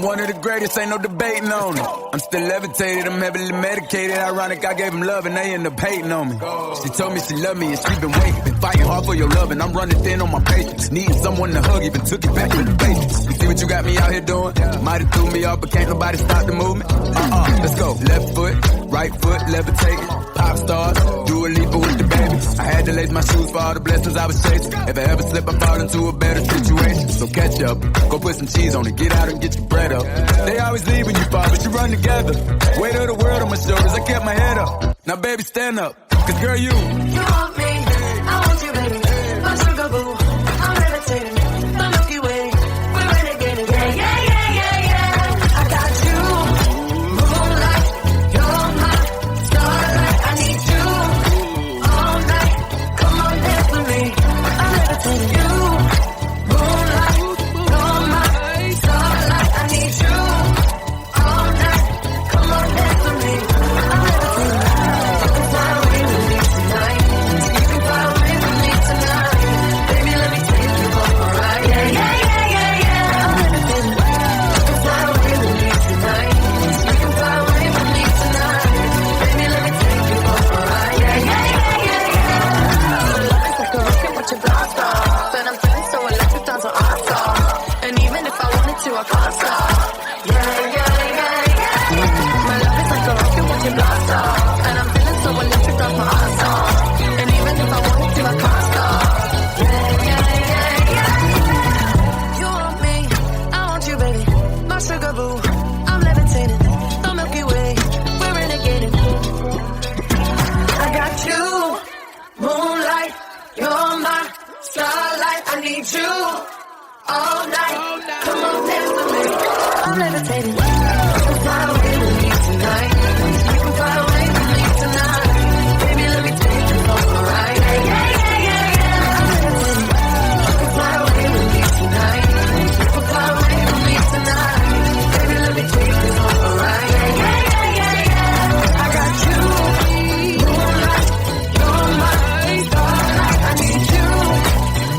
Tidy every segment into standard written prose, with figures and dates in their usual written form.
one of the greatest, ain't no debating on it. I'm still levitated, I'm heavily medicated. Ironic, I gave him love and they end up hating on me. She told me she loved me and she been waiting. Been fighting hard for your love and I'm running thin on my patience. Needing someone to hug, even took it back to the basics. You see what you got me out here doing? Might have threw me off, but can't nobody stop the movement. Let's go. Left foot, right foot, levitating. Pop stars, Dua Lipa with the baby. I had to lace my shoes for all the blessings I was chasing. If I ever slip, I fall into a better situation. So catch up, go put some cheese on it, get out and get your bread up. They always leave when you fall, but you run together. Weight of the world on my shoulders, I kept my head up. Now baby, stand up, cause girl, you want me, I want you, baby. My sugar boo, I'm levitating. The Milky Way, we're renegading. Yeah, yeah, yeah, yeah, yeah. I got you, moonlight, you're my starlight. I need you all night. Come on, dance with me. I'm levitating. You, moonlight, you're my starlight. I need you all night. Come on, dance with me. I'm levitating. You can fly away with me tonight. You can fly away with me tonight. Baby, let me take you on a ride. Yeah, yeah, yeah, yeah, yeah. I'm levitating. You can fly away with me tonight. You can fly away with me tonight. Baby, let me take you on a ride. Yeah, yeah, yeah, yeah, yeah. It's like a rocket with your blast off. And I'm feeling so electric, down to all-star. And even if I wanted to, I can't stop. Yeah, yeah, yeah, yeah. My love is like a rocket with your blast off. And I'm feeling so electric, down my ass off. And even if I wanted to, I can't stop. Yeah, yeah, yeah, yeah. You want me, I want you, baby. My sugar boo, I'm levitating. The Milky Way, we're renegading. I got you, moonlight, you're my starlight. I need you all night. Come on, dance with me. I'm levitating. You can fly away with me tonight. You can fly away with me tonight. Baby, let me take you for a ride. Yeah, yeah, yeah, yeah, yeah. I'm levitating. You can fly away with me tonight. You can fly away with me tonight. Baby, let me take you for a ride. Yeah, yeah, yeah, yeah, yeah. I got you, moonlight, you're my starlight. I need you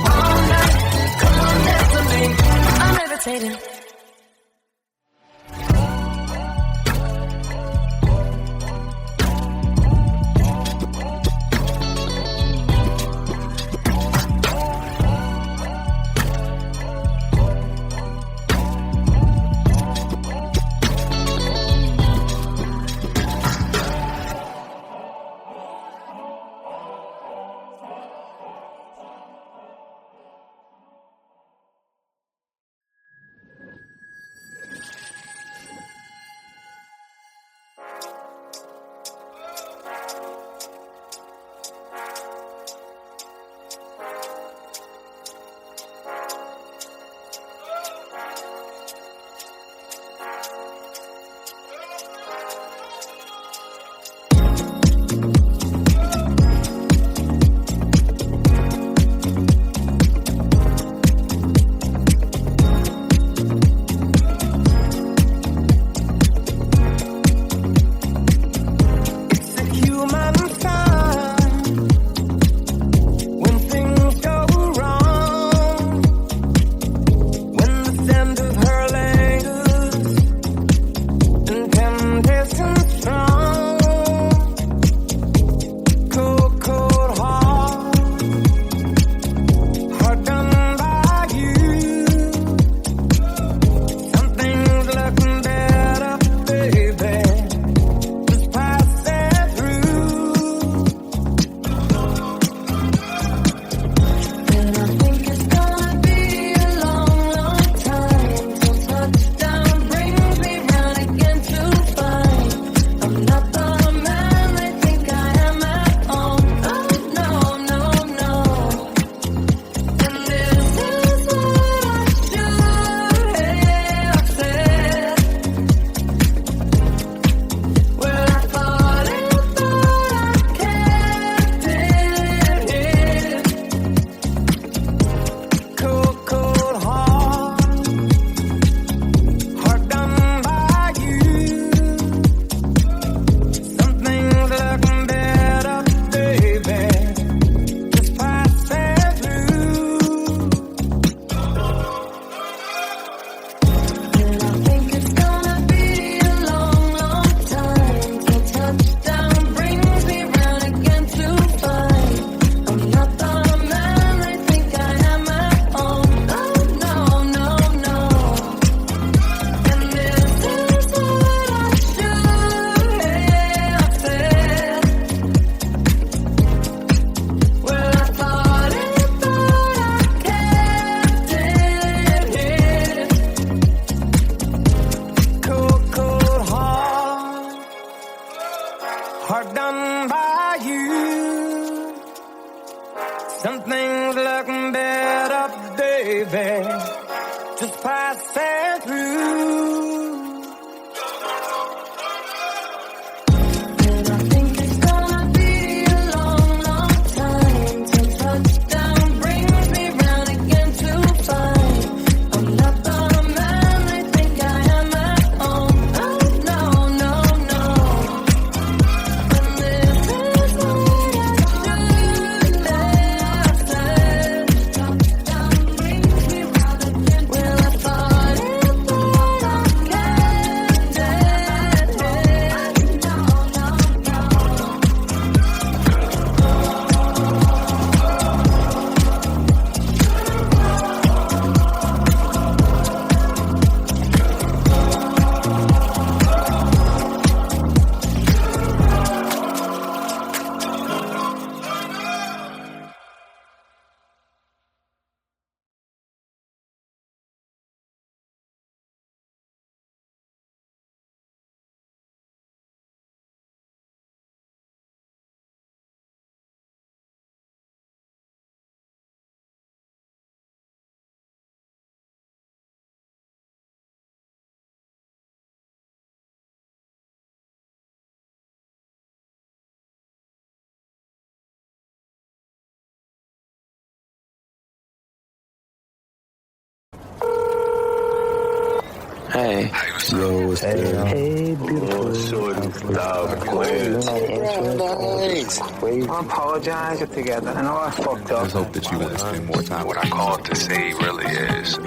all night. Come on, dance with me. I'm levitating. Something's looking better, baby. Just passing through. Hey. Yo, what's good? Hey, beautiful. I apologize if together. I know I fucked up. I just hope that you want to spend more time. What I called to say really is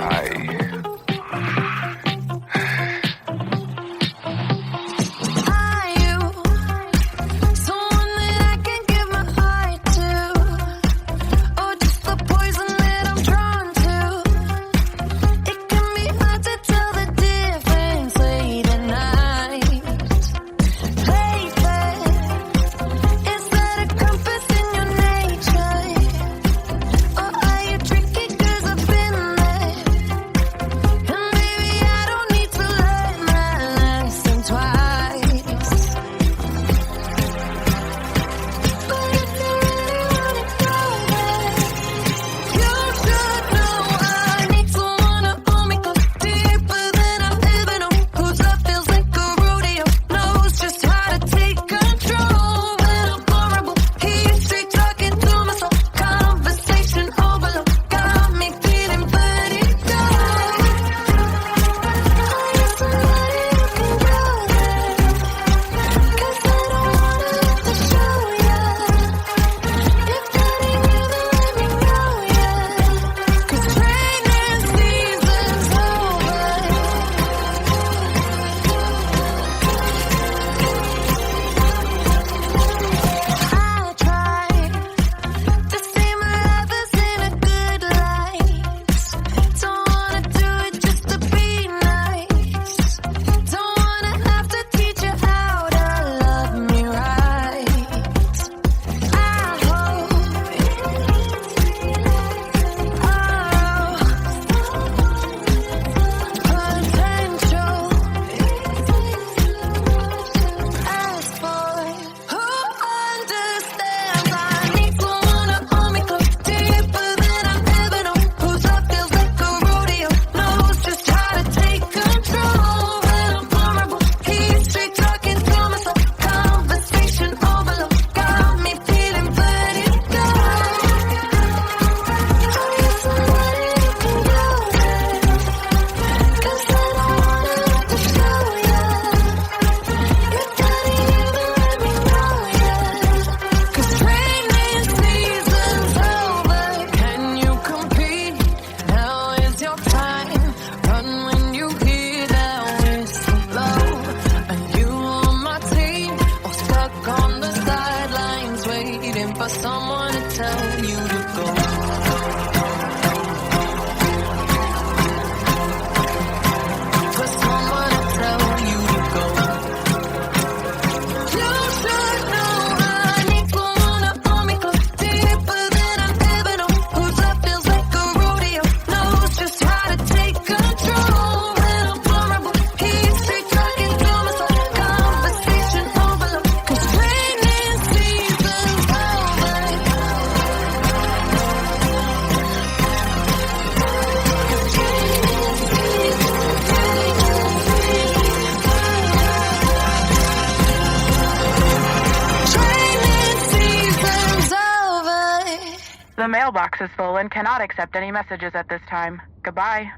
The mailbox is full and cannot accept any messages at this time. Goodbye.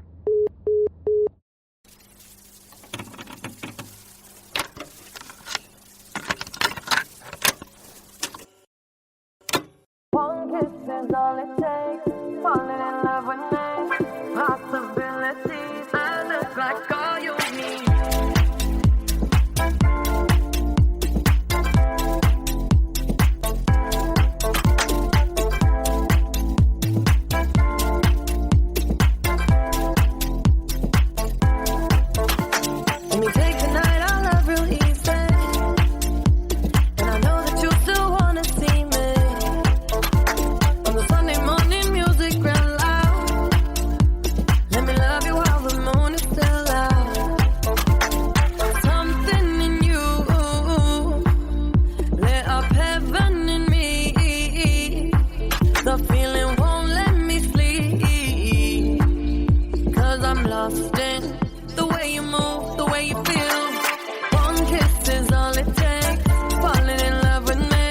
One kiss is all it takes. Falling in love with me. Possibilities. I look like all you need. Let me take the night, I love real easy. And I know that you still wanna see me. On the Sunday morning, music real loud. Let me love you while the moon is still out. Something in you lit up heaven in me. The feeling won't let me sleep. 'Cause I'm lost in the way you move, the way you feel. One kiss is all it takes. Falling in love with me.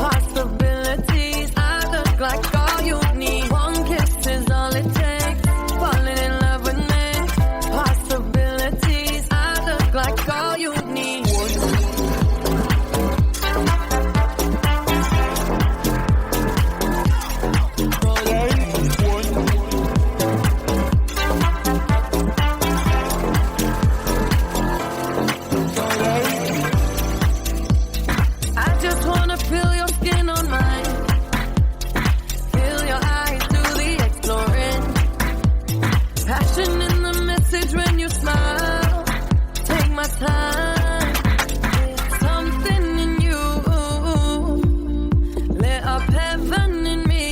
Possibilities. I look like all you need. One kiss is all it takes. Falling in love with me. Possibilities. I look like all you need. I just wanna feel your skin on mine. Feel your eyes do the exploring. Passion in the message when you smile. Take my time. Something in you lit up heaven in me.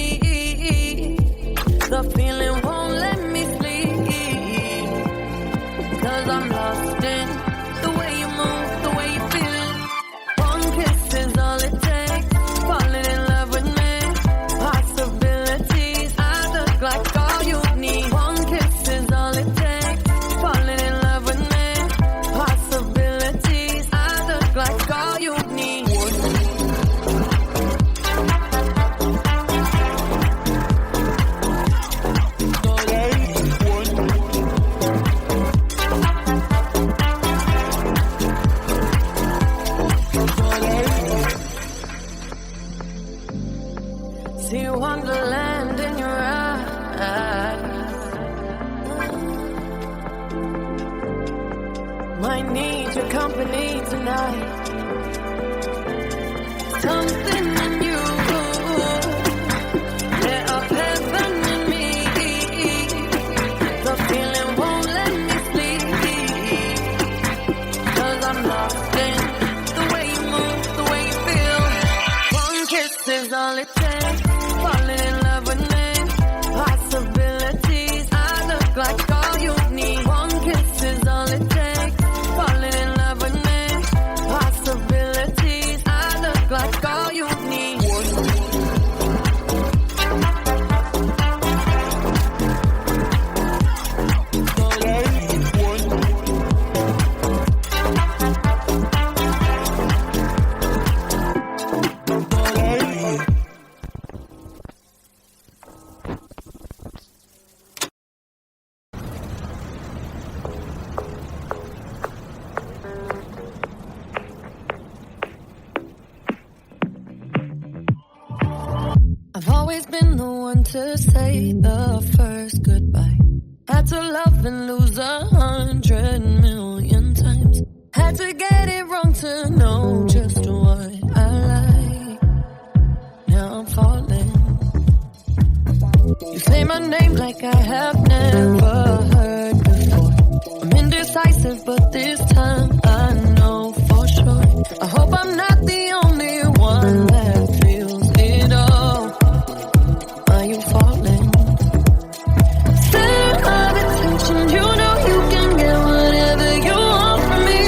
The feeling won't let me sleep. 'Cause I'm lost in the way you move, the way you feel. One kiss is all it takes. Falling in love with me. Possibilities. I look like all you need. One kiss is all it takes. Falling in love with me. Possibilities. I look like all you need. See wonderland in your eyes. Might need your company tonight. Something in you lit up heaven in me. The feeling won't let me sleep. 'Cause I'm lost in the way you move, the way you feel. One kiss is all it takes. Falling in love with me. Possibilities. I look like all you need. One kiss is all it takes. Falling in love with me. Possibilities. I look like all you need. I've always been the one to say the first goodbye. Had to love and lose 100 million times. Had to get it wrong to know just what I like. Now I'm falling. You say my name like I have never heard before. I'm indecisive, but this time I know for sure. I hope I'm not the only one that feels it all. Are you falling? Center of attention, you know you can get whatever you want from me.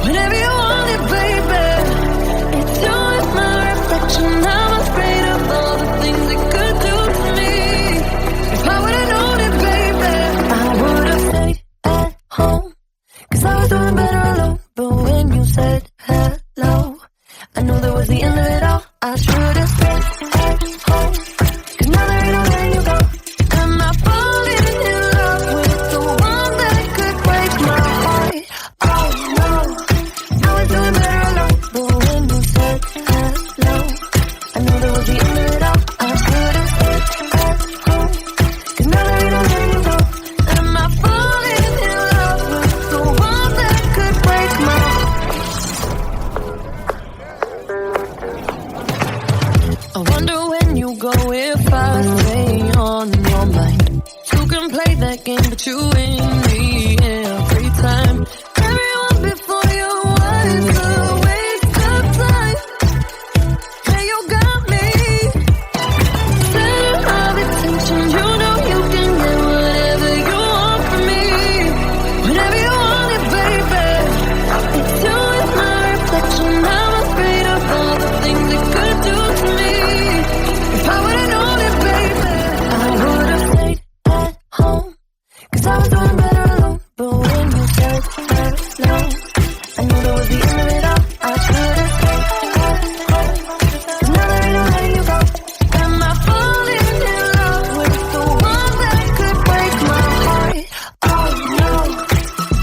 Whenever you want it, baby. It's you and my reflection. I'm afraid of all the things it could do to me. If I would've known it, baby, I would've stayed at home. 'Cause I was doing better alone. But when you said hello, you go if I stay on your mind? You can play that game, but you win me every time. Everyone before you was a waste of time. Yeah, you got me. Center of attention, you know you can get whatever you want from me. Whenever you want it, baby. It's you and my reflection. I'm afraid of all the things it could do to me. If I would've known it, baby, I would've stayed at home. 'Cause I was doing better alone. But when you said no, I knew that was the end of it all. I should've stayed at home. 'Cause now that I know letting you go, am I falling in love with the one that could break my heart? Oh no,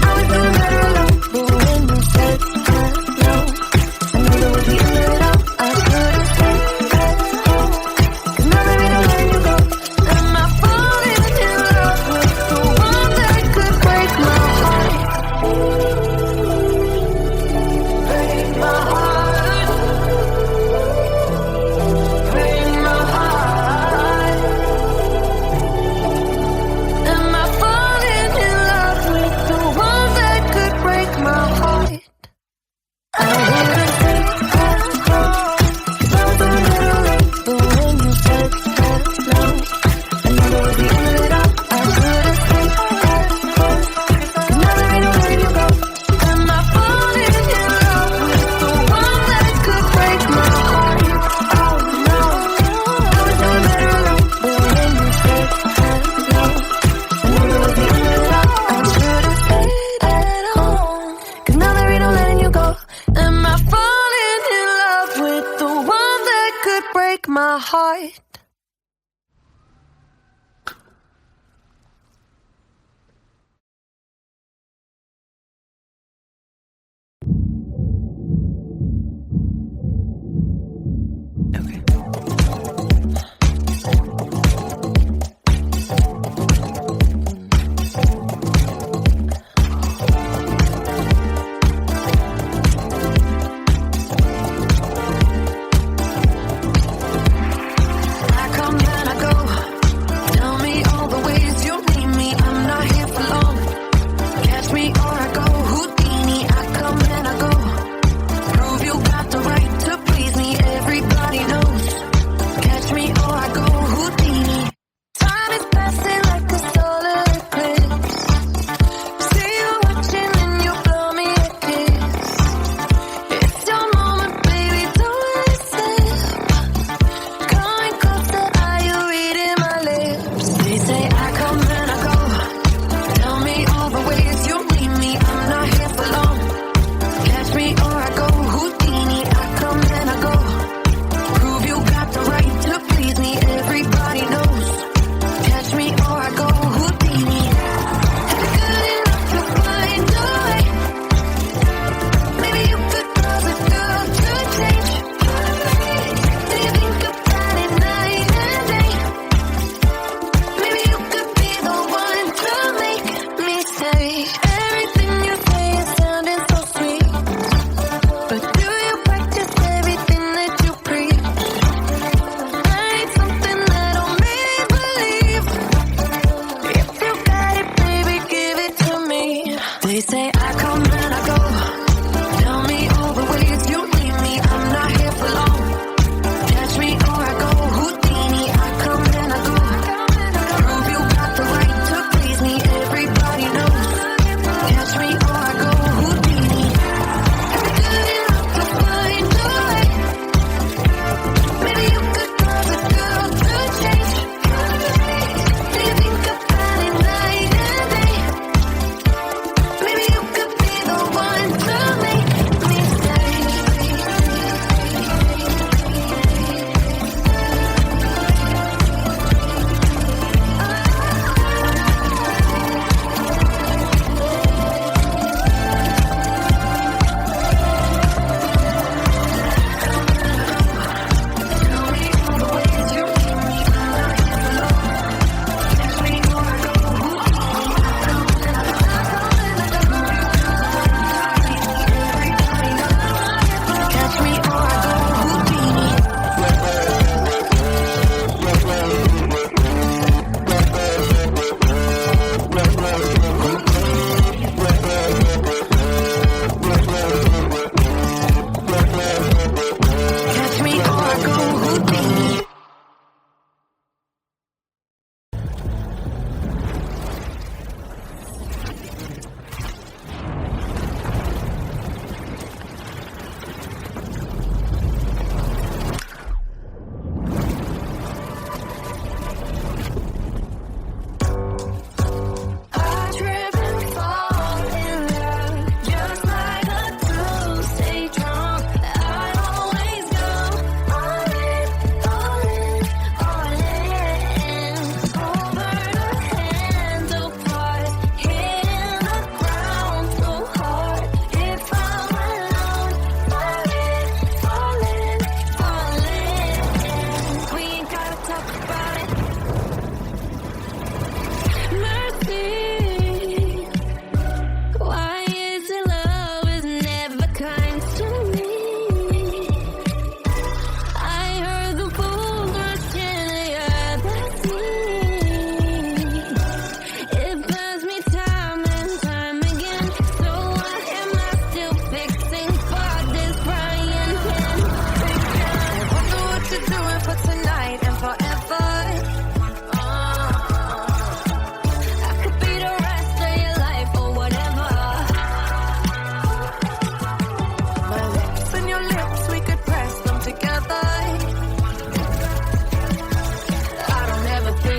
I was doing better alone. But when you said no, I knew that was the end of it all. I should've stayed at home. 'Cause now that I know letting you go, am I falling in love with the one that could break my heart? Break my heart. Break my heart. Am I falling in love with the one that could break my heart? I would've stayed at home. 'Cause I was doing better alone. But when you said no, I knew that was the end of it all. I should've stayed at home. 'Cause now that I know letting you go, am I falling in love with the one that could break my heart? Oh no, I was doing better alone. But when you said no, I knew that was the end of it all. I should've stayed at home. 'Cause now that I know letting you go, am I falling in love with the one that could break my heart?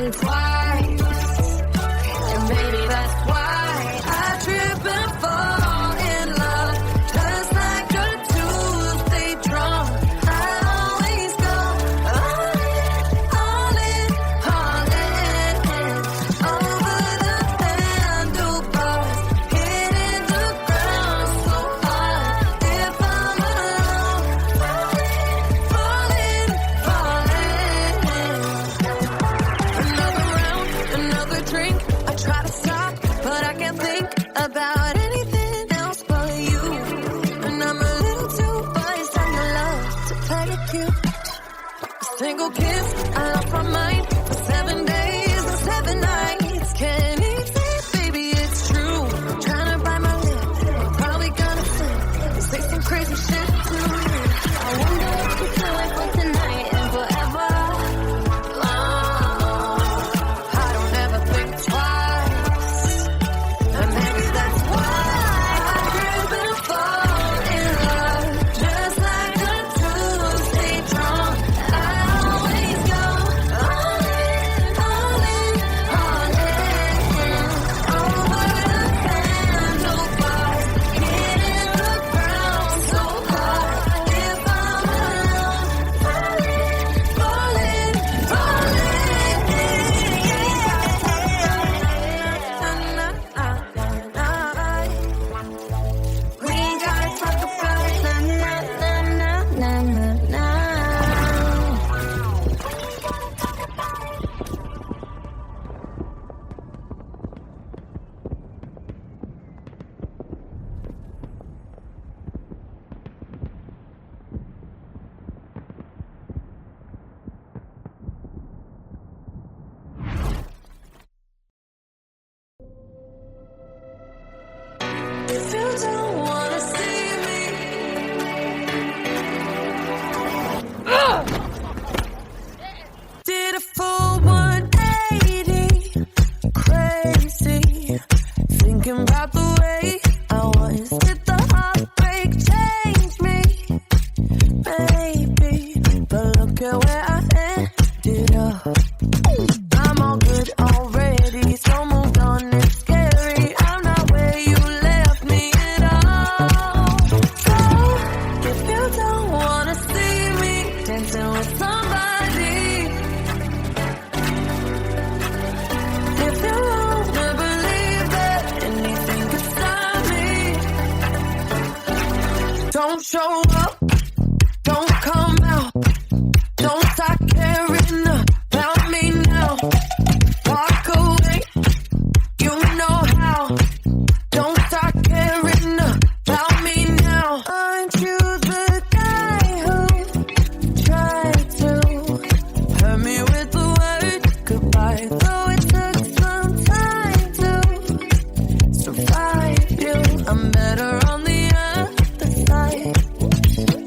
think twice. And maybe that's why I trip and fall in love. Just like a Tuesday drum, I always go all in, all in, over the handlebars, hitting the ground so hard. If I'm alone, falling, another round, another drink. I try to stop, but I can't think about anything else but you. And I'm a little too biased on your love to play it cute. A single kiss, I lost my mind for 7 days and 7 nights. Can't even, baby, it's true. Trying to bite my lip, I'm probably gonna slip and say some crazy shit to you. I wonder what you feel like for tonight and forever. I don't ever think twice, and maybe that's why I trip and fall in love. Just like a Tuesday drum, I always go all in, all in, all in, over the handlebars, hitting the ground so hard. If I'm alone, falling, we gotta talk about it. If you don't wanna see me, did a full 180, crazy, thinking about the way I was. Did the heartbreak change me? Maybe, but look at where I ended up. I'm all good already, so moved on. It's scary. I'm not where you left me at all. So if you don't wanna see me dancing with somebody, if you wanna believe that anything could stop me, don't show up, don't come out, don't start caring about me now. Walk away, you know how. Don't start caring about me now. Aren't you the guy who tried to hurt me with the word goodbye? Though it took some time to survive you, I'm better on the other side.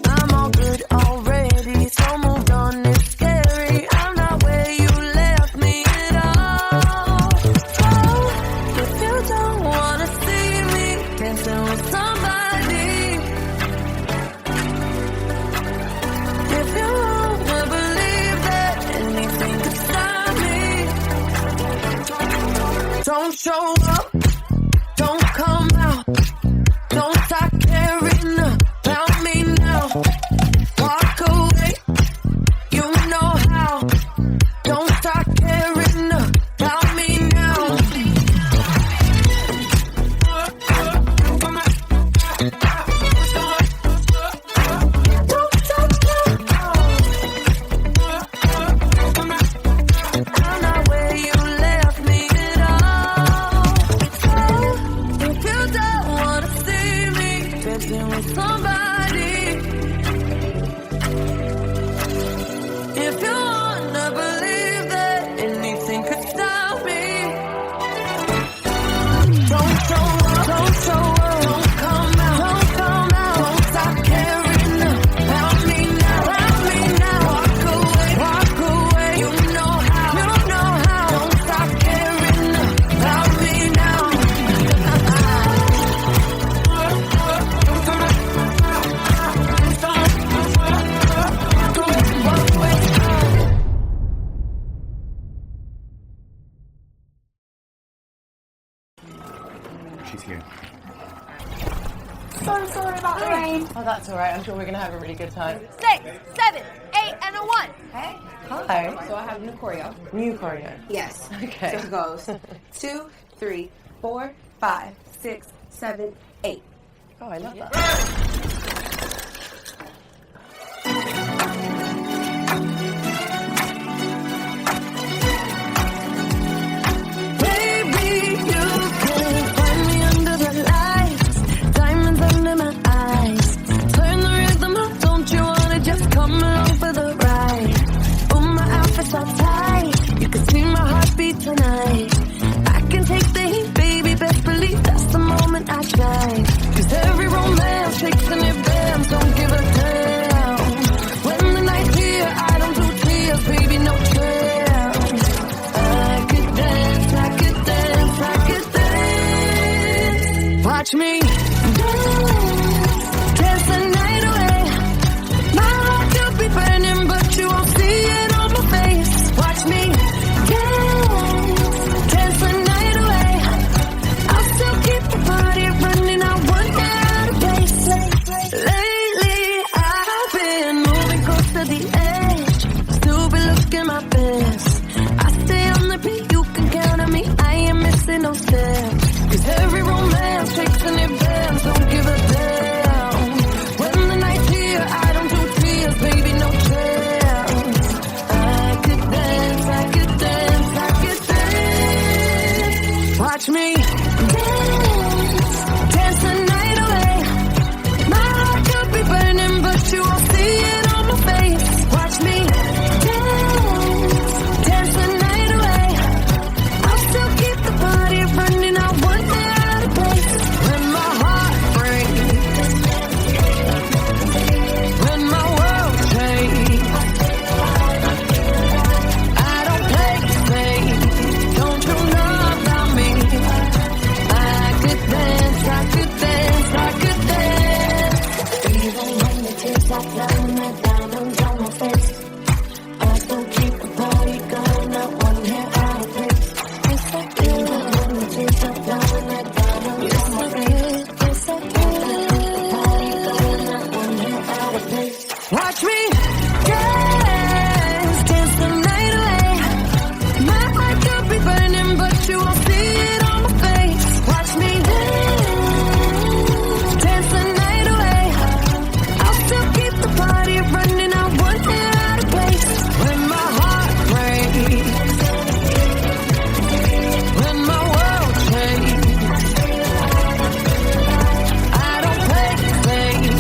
I'm all good already, so moved on. It's scary. I'm not where you left me at all. So if you don't wanna see me dancing with somebody, if you wanna believe that anything could stop me, don't show up, don't come out, don't start caring about me now. Walk away, you know how. Don't start caring about me now. Don't start caring. I'm not where you left me at all. she's here. So sorry about the rain. Oh, that's all right. I'm sure we're going to have a really good time. 6, 7, 8, and a 1. Hey. Hi. So I have new choreo. New choreo. Yes. Okay. So it goes 2, 3, 4, 5, 6, 7, 8. Oh, I love that. Tonight, I can take the heat, baby. Best believe that's the moment I shine. 'Cause every romance shakes and it bends, don't give a damn. When the night's here, I don't do tears, baby, no chance. I could dance, I could dance, I could dance. Watch me dance the night away. My heart could be burning, but you won't see it on my face. Watch me no steps. 'Cause every romance shakes and it bends, don't give a damn. When the night's here, I don't do tears, baby, no chance. I could dance, I could dance, I could dance. Watch me dance, dance the night away. My heart could be burning, but you won't see it on my face. Watch me dance, dance the night away. I'll still keep the party running, I want it out of place. When my heart breaks, when my world changes, I don't play safe, don't you know about me? I could dance, I could dance, I could dance. Even when the tears stop flowing, the diamonds on my face, I still keep the party going, not one hair out of place. It's so good when the tears stop flowing, the diamonds on my face. It's so good when the party going, not one hair out of place. Watch me dance, dance the night away. My heart could be burning, but you won't see it on my face. Watch me dance, dance the night away. I'll still keep the party running, I want it out of place. When my heart breaks, when my world changes, I don't play safe,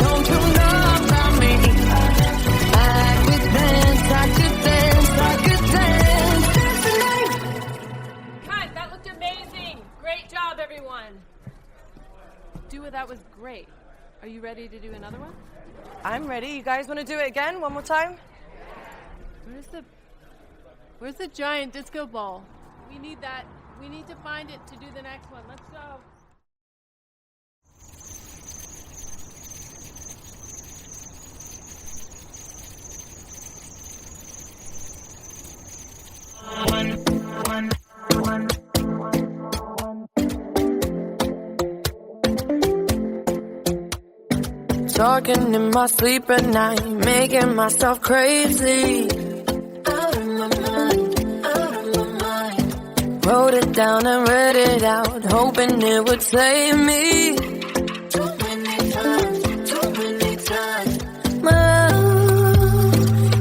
don't you know about me? I could dance, I could dance, I could dance. Dance the night. Guys, that looked amazing. Great job, everyone. Dua, that was great. Are you ready to do another one? I'm ready. You guys want to do it again? One more time? Where's the giant disco ball? We need that. We need to find it to do the next one. Let's go. Talking in my sleep at night, making myself crazy. Out of my mind, out of my mind. Wrote it down and read it out, hoping it would save me. Too many times. My love,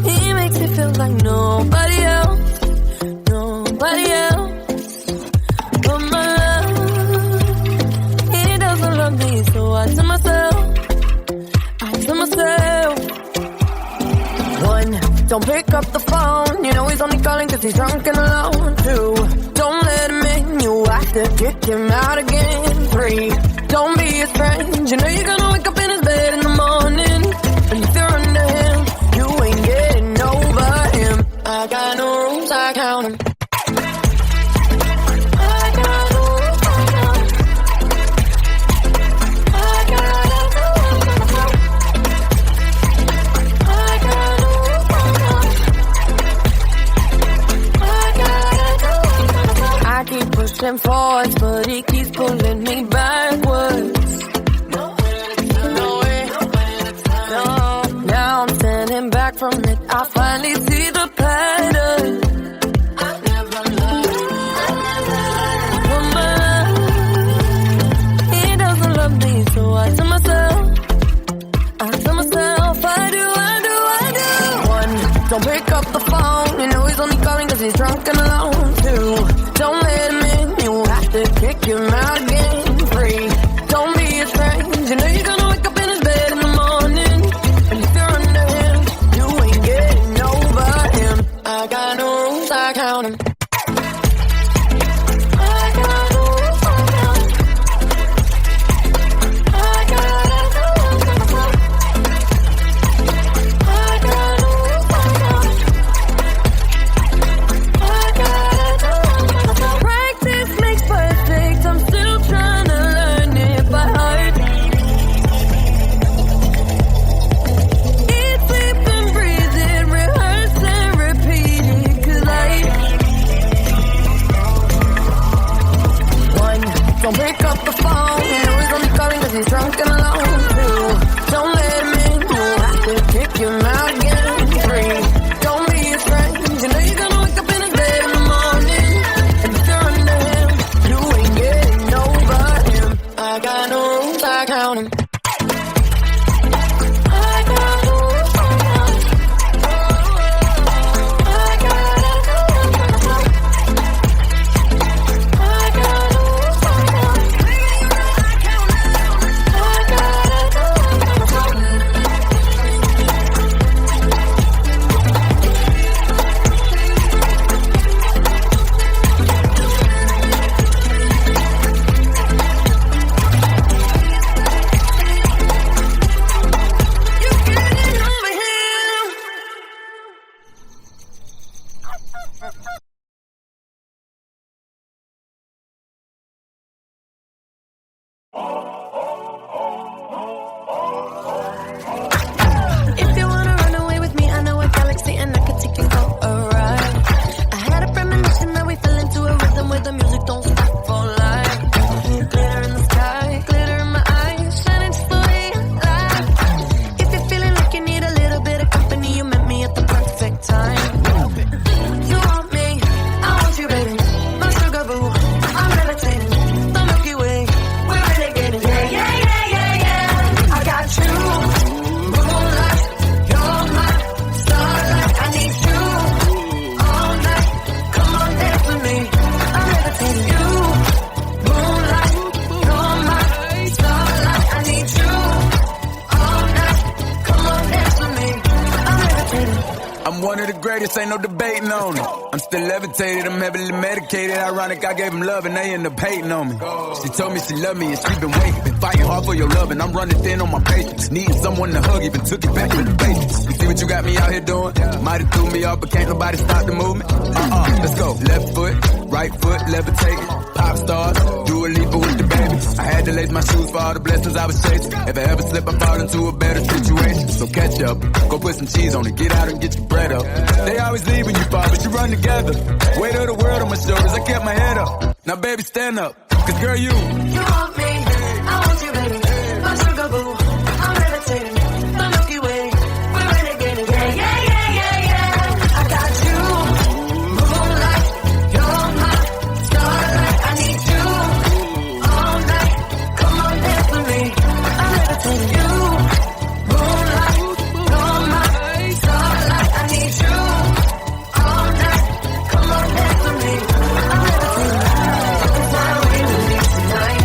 he makes me feel like nobody else, nobody else. But my love, he doesn't love me, so I tell myself. One, don't pick up the phone, you know he's only calling 'cause he's drunk and alone. Two, don't let him in, you have to kick him out again. Three, don't be his friend, you know you're gonna wake up in his bed in the morning. And if you're under him, you ain't getting over him. I got no rules, I count them. I keep pushing forwards, but he keeps pulling me backwards. No, now I'm standing back from it. I finally see the pattern. I never loved. He doesn't love me, so I tell myself, I do. One, don't pick up the phone. You know he's only calling 'cause he's drunk and alone. Two, don't let him in. You have to kick him out again. Three, don't be a strange. You know you're gonna wake up in his bed in the morning. And if you're under him, you ain't getting over him. I got no rules, I count them. Don't pick up the phone. You know he's only calling 'cause he's drunk and alone. Two, don't let him in. You have to kick him out again. Three, don't be a strange. You know you're gonna wake up in his bed in the morning. And if you're under him, you ain't getting over him. I got no rules, I count him. If you wanna run away with me, I know a galaxy and I could take you for a ride. I had a premonition that we fell into a rhythm where the music don't stop for life. Glitter in the sky, glitter in my eyes, shining just the way I like. If you're feeling like you need a little bit of company, you met me at the perfect time. You want me, I want you, baby, my sugar boo. I'm levitating, the Milky Way, we're renegading. Yeah, yeah, yeah, yeah, yeah. I got you. I'm one of the greatest, ain't no debating on it. I'm still levitated, I'm heavily medicated. Ironic, I gave him love and they end up hating on me. She told me she loved me and she been waiting. Been fighting hard for your love and I'm running thin on my patience. Needing someone to hug, even took it back to the basics. You see what you got me out here doing? Might have threw me off, but can't nobody stop the movement. Let's go. Left foot, right foot, levitating. Pop stars, Dua Lipa with the baby. I had to lace my shoes for all the blessings I was chasing. If I ever slip, I fall into a better situation. So catch up, go put some cheese on it, get out and get your bread up. They always leave when you fall, but you run together. Weight of the world on my shoulders, I kept my head up. Now baby, stand up, 'cause girl, you want me, I want you, baby, my sugar boo. I'm levitating, the Milky Way, we're renegading. Yeah, yeah, yeah, yeah, yeah. I got you, moonlight, you're my starlight. I need you all night. Come on, dance with me. I'm levitating. You, moonlight, you're my starlight. I need you all night. Come on, dance with me. I'm levitating. It's not really tonight.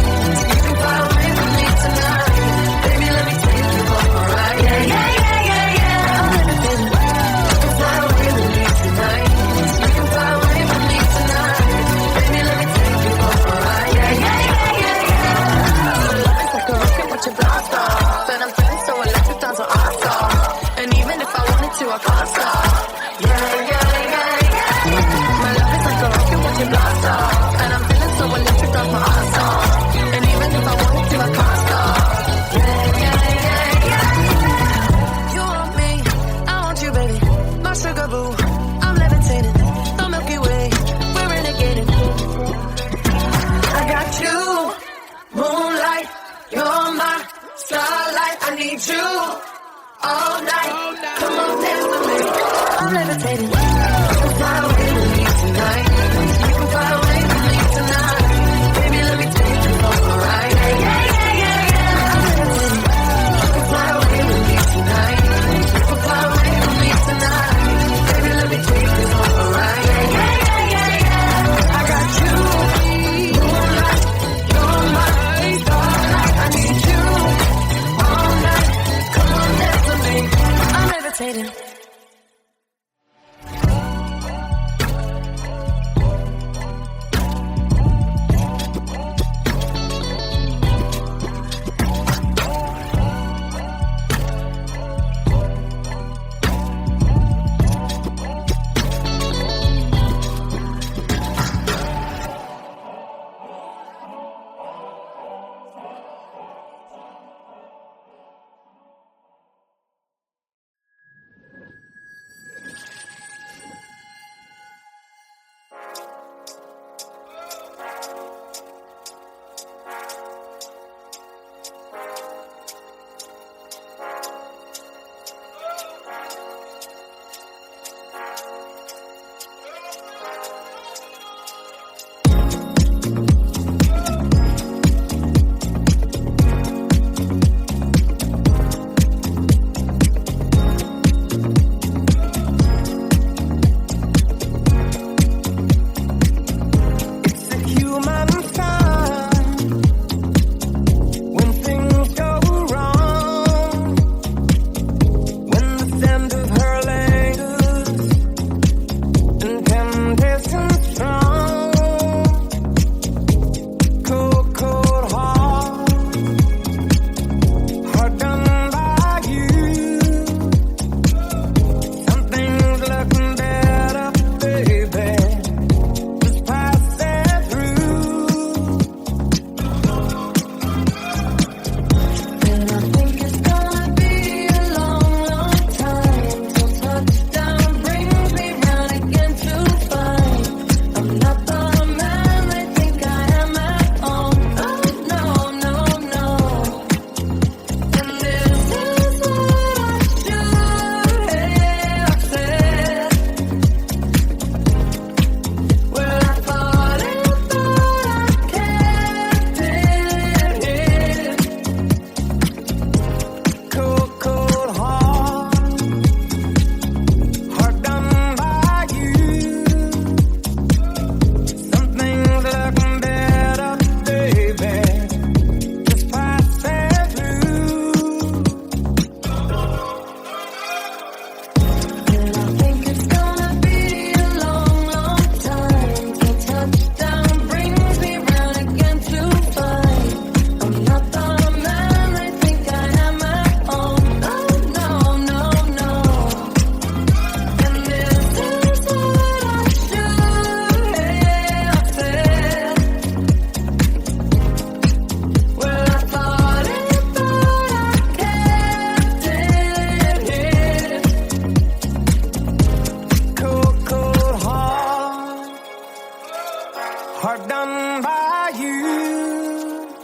hard done by you.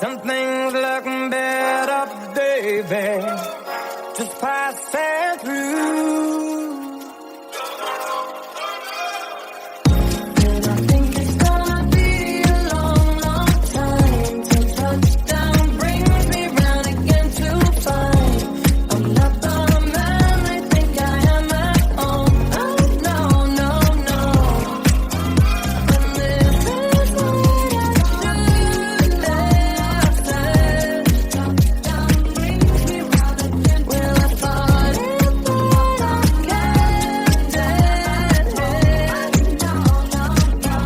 Some things look better, baby, just passing through. And I think it's gonna be a long, long time till touchdown brings me round again to find I'm not the man they think I am at home. Oh, no, no, no. And this is what I should have said. Touchdown brings me round again. Well, I thought it, but I kept it. No, no, no.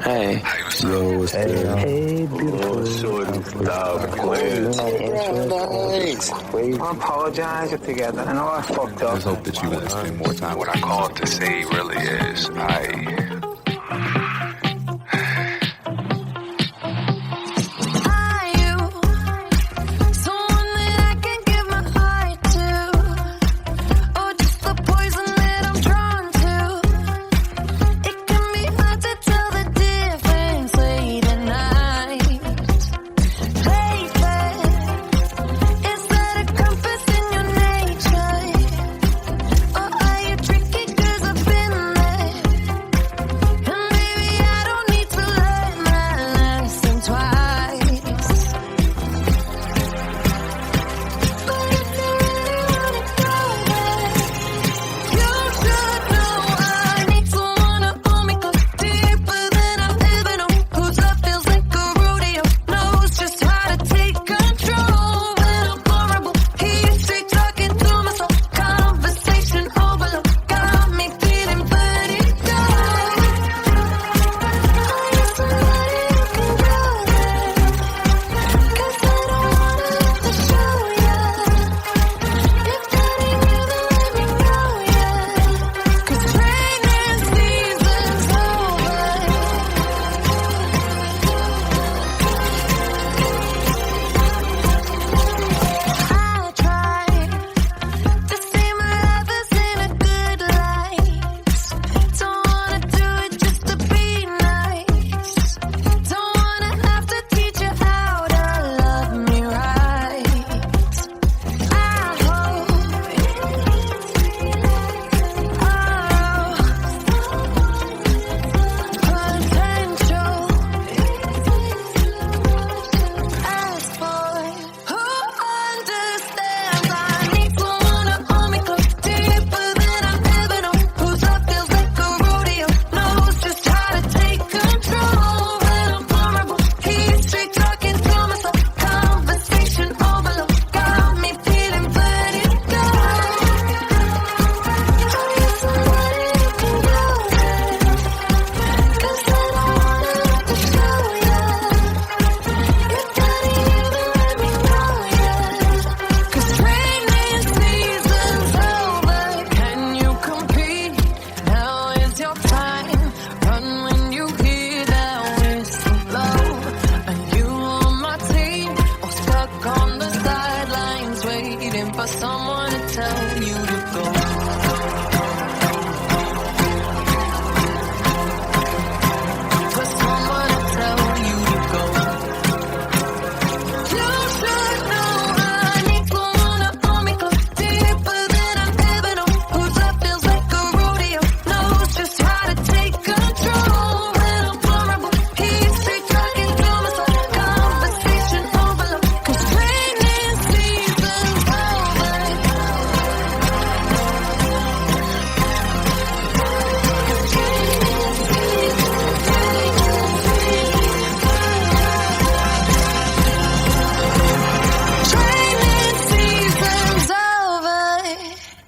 Hey. Yo, what's good? Hey, beautiful. I apologize if together. I know I fucked I up. just hope that you guys spend more time What with I called to say really is Are you someone that I can give my heart to, or just the poison that I'm drawn to? It can be hard to tell the difference late at night. Lately, is that a compass in your nature, or are you tricky? 'Cause I've been there.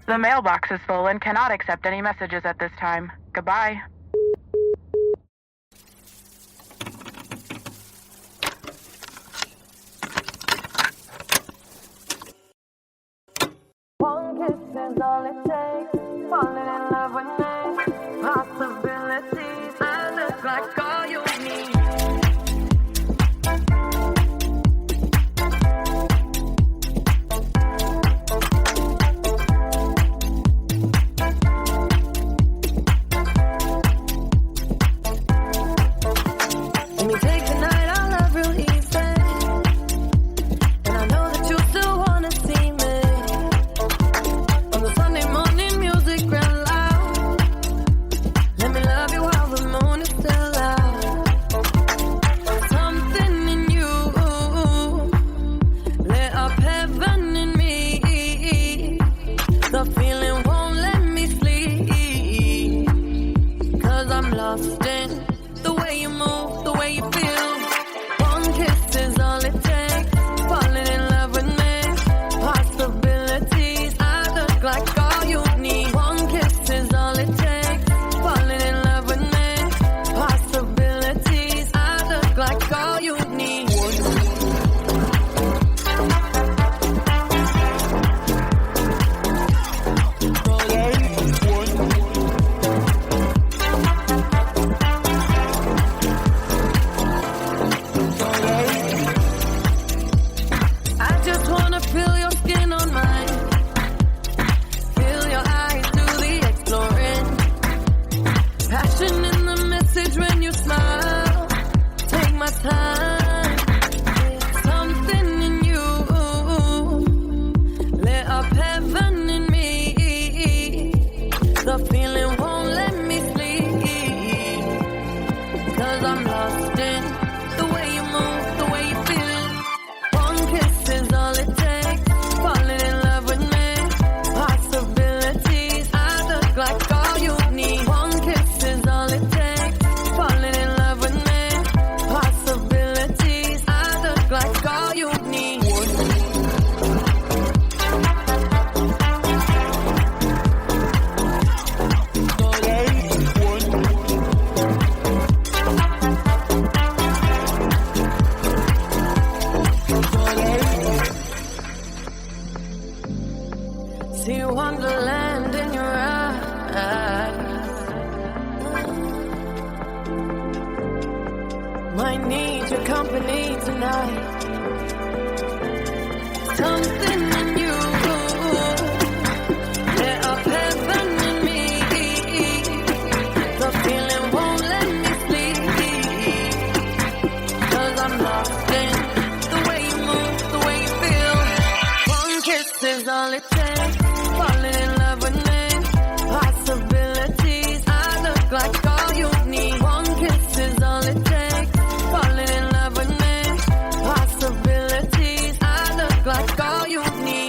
The mailbox is full and cannot accept any messages at this time. Goodbye. One kiss is all it takes. Falling in love with me. Possibilities. I look like all you need. Let me take the night, I love real easy. And I know that you still wanna see me. On the Sunday morning, music real loud. Let me love you while the moon is still out. Something in you lit up heaven in me. The feeling won't let me sleep. 'Cause I'm lost in the way you move, the way you feel. One kiss is all it takes. Falling in love with me. Possibilities. I look like all you need. One kiss is all it takes. Falling in love with me. Possibilities. I look like all you need. I just wanna feel your skin on mine. Feel your eyes do the exploring. Passion in the message when you smile. Take my time. Something in you lit up heaven in me. The feeling won't let me sleep. 'Cause I'm lost in the way you move, the way you feel. One kiss is all it takes. Falling in love with me. Possibilities. I look like all you need. One kiss is all it takes. Falling in love with me. Possibilities. I look like all you need. See wonderland in your eyes. Might need your company tonight. Something in you lit up heaven in me. The feeling won't let me sleep. 'Cause I'm lost in the way you move, the way you feel. One kiss is all it takes. Falling in love with me. Possibilities. I look like all you need. One kiss is all it takes. Falling in love with me. Possibilities. I look like all you need.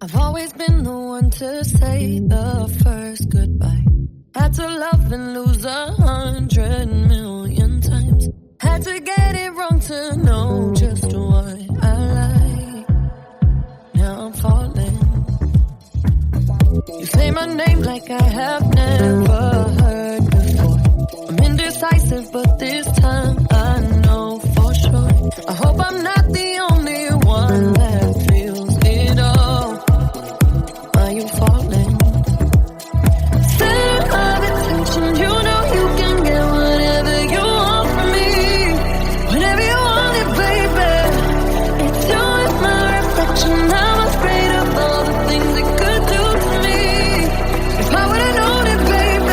I've always been the one to say the first goodbye. Had to love and lose 100 million times. Had to get it wrong to know just what I like. Now I'm falling. You say my name like I have never heard before. I'm indecisive, but this time I know for sure. I hope I'm not the only one that feels it all. Are you falling? Center of attention, you know you can get whatever you want from me. Whenever you want it, baby. It's you and my reflection. I'm afraid of all the things it could do to me. If I would've known it, baby.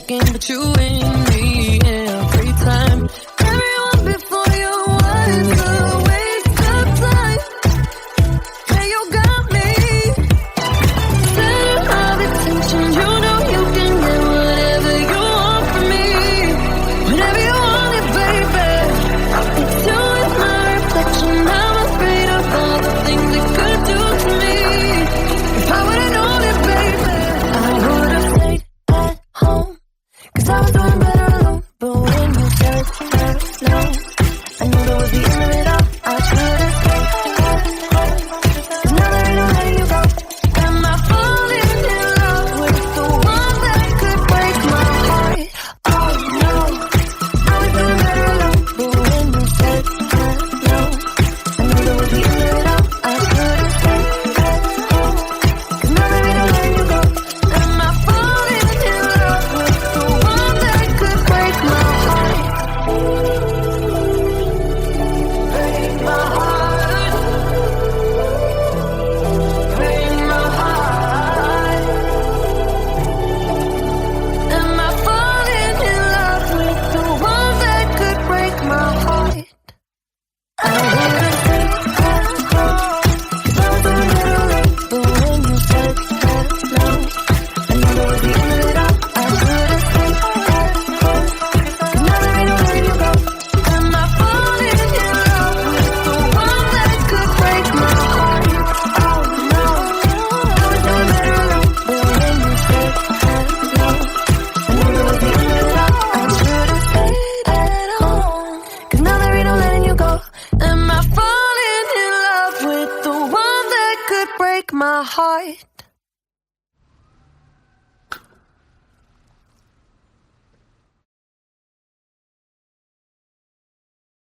game, but you win me every time. Everyone before you was a waste of time. Yeah, you got me. Center of attention, you know you can get whatever you want from me. Whenever you want it, baby. It's you as my reflection. I'm afraid of all the things it could do to me. If I would've known it, baby, I would've stayed at home. 'Cause I was doing better alone. But when you said no, I knew that was the end of it all. I should've stayed at home. 'Cause now there ain't no letting you go. Am I falling in love with the one that could break my heart? Oh no, I was doing better alone. But when you said no, I knew that was the end of it all. I should've stayed at home. 'Cause now there ain't no letting you go. Am I falling in love with the one that could break my heart? Break my heart. Break my heart. Am I falling in love with the one that could break my heart? I would've stayed at home. 'Cause I was doing better alone. But when you said no, I knew that was the end of it all. I should've stayed at home. 'Cause now there ain't no letting you go. Am I falling in love with the one that could break my heart? Oh no, I was doing better alone. But when you said no, I knew that was the end of it all. I should've stayed at home. 'Cause now there ain't no letting you go. Am I falling in love with the one that could break my heart?